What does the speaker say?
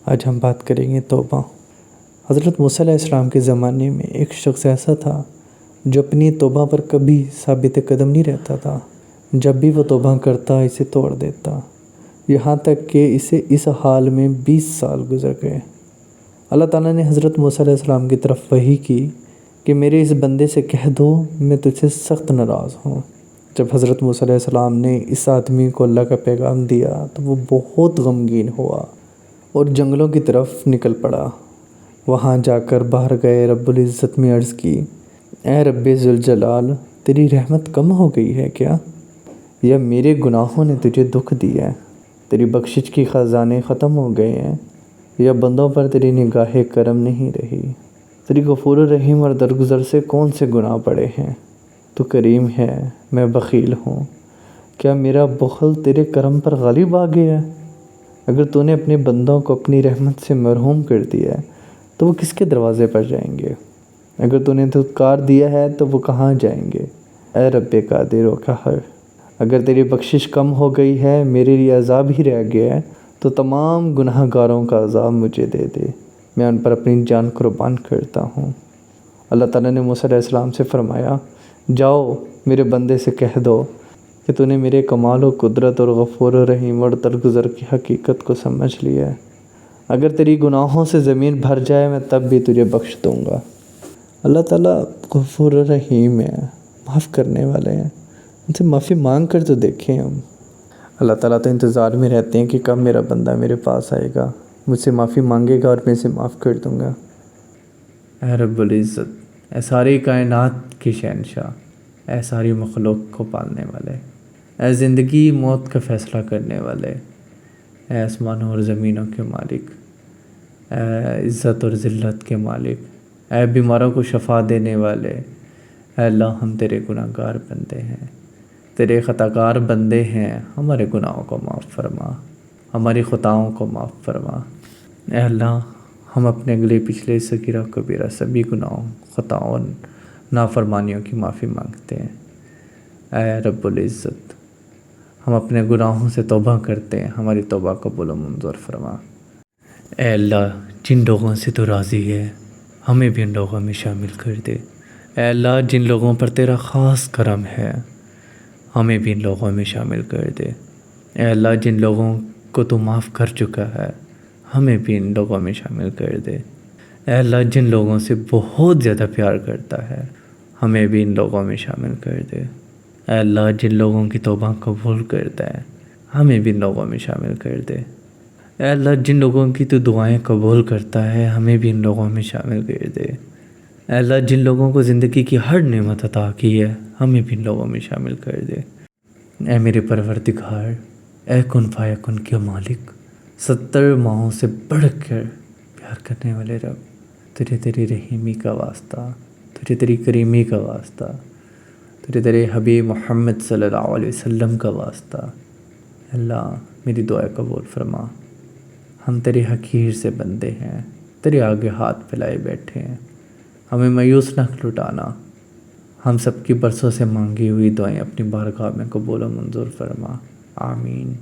آج ہم بات کریں گے توبہ۔ حضرت موسیٰ علیہ السلام کے زمانے میں ایک شخص ایسا تھا جو اپنی توبہ پر کبھی ثابت قدم نہیں رہتا تھا۔ جب بھی وہ توبہ کرتا اسے توڑ دیتا، یہاں تک کہ اسے اس حال میں 20 سال گزر گئے۔ اللہ تعالیٰ نے حضرت موسیٰ علیہ السلام کی طرف وحی کی کہ میرے اس بندے سے کہہ دو میں تجھ سے سخت ناراض ہوں۔ جب حضرت موسیٰ علیہ السلام نے اس آدمی کو اللہ کا پیغام دیا تو وہ بہت غمگین ہوا اور جنگلوں کی طرف نکل پڑا۔ وہاں جا کر باہر گئے رب العزت میں عرض کی، اے رب ذوالجلال، تیری رحمت کم ہو گئی ہے کیا؟ یا میرے گناہوں نے تجھے دکھ دیا ہے؟ تیری بخشش کی خزانے ختم ہو گئے ہیں؟ یا بندوں پر تیری نگاہ کرم نہیں رہی؟ تیری غفور الرحیم اور درگزر سے کون سے گناہ پڑے ہیں؟ تو کریم ہے، میں بخیل ہوں، کیا میرا بخل تیرے کرم پر غالب آ گیا ہے؟ اگر تو نے اپنے بندوں کو اپنی رحمت سے محروم کر دیا ہے تو وہ کس کے دروازے پر جائیں گے؟ اگر تو نے دھتکار دیا ہے تو وہ کہاں جائیں گے؟ اے رب قادر و قہر، اگر تیری بخشش کم ہو گئی ہے، میرے لیے عذاب ہی رہ گیا ہے، تو تمام گناہ گاروں کا عذاب مجھے دے دے، میں ان پر اپنی جان قربان کرتا ہوں۔ اللہ تعالیٰ نے موسیٰ علیہ السلام سے فرمایا، جاؤ میرے بندے سے کہہ دو کہ تو نے میرے کمال و قدرت اور غفور و رحیم اور درگزر کی حقیقت کو سمجھ لیا ہے۔ اگر تیری گناہوں سے زمین بھر جائے میں تب بھی تجھے بخش دوں گا۔ اللہ تعالیٰ غفور و رحیم ہے، معاف کرنے والے ہیں، ان سے معافی مانگ کر تو دیکھیں ہم۔ اللہ تعالیٰ تو انتظار میں رہتے ہیں کہ کب میرا بندہ میرے پاس آئے گا، مجھ سے معافی مانگے گا اور میں اسے معاف کر دوں گا۔ اے رب العزت، اے ساری کائنات کی شہنشاہ، اے ساری مخلوق کو پالنے والے، اے زندگی موت کا فیصلہ کرنے والے، اے آسمانوں اور زمینوں کے مالک، اے عزت اور ذلت کے مالک، اے بیماروں کو شفا دینے والے، اے اللہ ہم تیرے گناہ گار بندے ہیں، تیرے خطاکار بندے ہیں، ہمارے گناہوں کو معاف فرما، ہماری خطاؤں کو معاف فرما۔ اے اللہ ہم اپنے اگلے پچھلے صغیرہ کبیرہ سبھی گناہوں، خطاؤں، نافرمانیوں کی معافی مانگتے ہیں۔ اے رب العزت، ہم اپنے گناہوں سے توبہ کرتے ہیں، ہماری توبہ قبول و منظور فرما۔ اے اللہ جن لوگوں سے تو راضی ہے ہمیں بھی ان لوگوں میں شامل کر دے۔ اے اللہ جن لوگوں پر تیرا خاص کرم ہے ہمیں بھی ان لوگوں میں شامل کر دے۔ اے اللہ جن لوگوں کو تو معاف کر چکا ہے ہمیں بھی ان لوگوں میں شامل کر دے۔ اے اللہ جن لوگوں سے بہت زیادہ پیار کرتا ہے ہمیں بھی ان لوگوں میں شامل کر دے۔ اے اللہ جن لوگوں کی توبہ قبول کرتا ہے ہمیں بھی ان لوگوں میں شامل کر دے۔ اے اللہ جن لوگوں کی تو دعائیں قبول کرتا ہے ہمیں بھی ان لوگوں میں شامل کر دے۔ اے اللہ جن لوگوں کو زندگی کی ہر نعمت عطا کی ہے ہمیں بھی ان لوگوں میں شامل کر دے۔ اے میرے پروردگار، اے کن فیکن کے مالک، 70 ماہوں سے بڑھ کر پیار کرنے والے رب، تجھے تیری رحیمی کا واسطہ، تجھے تیری کریمی کا واسطہ، تجھے تیرے حبیب محمد صلی اللہ علیہ وسلم کا واسطہ، اللہ میری دعا قبول فرما۔ ہم تیرے حقیر سے بندے ہیں، تیرے آگے ہاتھ پھیلائے بیٹھے ہیں، ہمیں مایوس نہ لٹانا، ہم سب کی برسوں سے مانگی ہوئی دعائیں اپنی بارگاہ میں قبول و منظور فرما، آمین۔